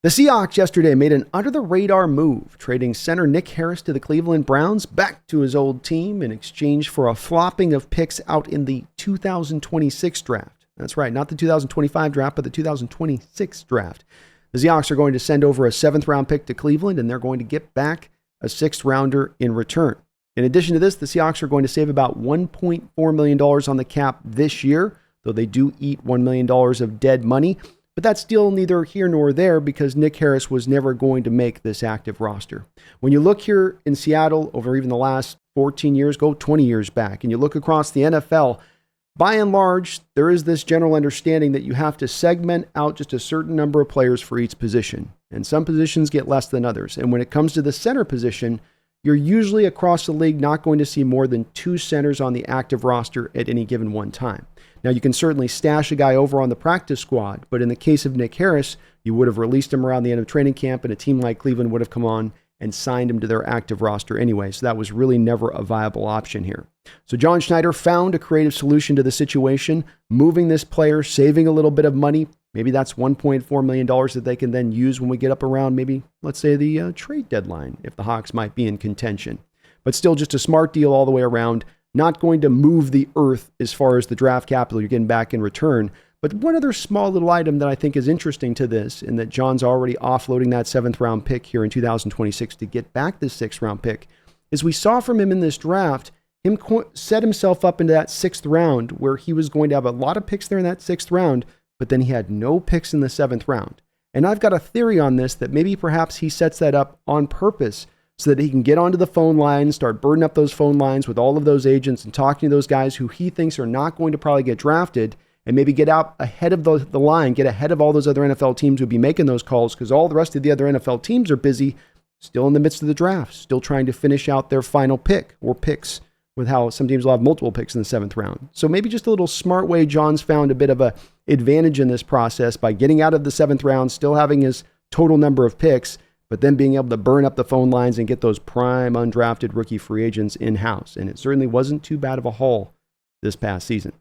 The Seahawks yesterday made an under-the-radar move, trading center Nick Harris to the Cleveland Browns back to his old team in exchange for a flopping of picks out in the 2026 draft. That's right, not the 2025 draft, but the 2026 draft. The Seahawks are going to send over a 7th-round pick to Cleveland, and they're going to get back a 6th-rounder in return. In addition to this, the Seahawks are going to save about $1.4 million on the cap this year, though they do eat $1 million of dead money. But that's still neither here nor there because Nick Harris was never going to make this active roster. When you look here in Seattle over even the last 14 years, go 20 years back, and you look across the NFL, by and large, there is this general understanding that you have to segment out just a certain number of players for each position. And some positions get less than others. And when it comes to the center position, you're usually across the league not going to see more than 2 centers on the active roster at any given one time. Now, you can certainly stash a guy over on the practice squad, but in the case of Nick Harris, you would have released him around the end of training camp, and a team like Cleveland would have come on and signed him to their active roster anyway. So that was really never a viable option here. So John Schneider found a creative solution to the situation, moving this player, saving a little bit of money. Maybe that's $1.4 million that they can then use when we get up around maybe, let's say, the trade deadline, if the Hawks might be in contention. But still just a smart deal all the way around. Not going to move the earth as far as the draft capital you're getting back in return. But one other small little item that I think is interesting to this, and that John's already offloading that 7th-round pick here in 2026 to get back this 6th-round pick, is we saw from him in this draft, him set himself up into that 6th round where he was going to have a lot of picks there in that 6th round, but then he had no picks in the 7th round. And I've got a theory on this that maybe perhaps he sets that up on purpose so that he can get onto the phone lines, start burning up those phone lines with all of those agents and talking to those guys who he thinks are not going to probably get drafted, and maybe get out ahead of the line, get ahead of all those other NFL teams who would be making those calls, because all the rest of the other NFL teams are busy, still in the midst of the draft, still trying to finish out their final pick or picks, with how some teams will have multiple picks in the 7th round. So maybe just a little smart way John's found a bit of a advantage in this process by getting out of the 7th round, still having his total number of picks, but then being able to burn up the phone lines and get those prime undrafted rookie free agents in-house. And it certainly wasn't too bad of a haul this past season.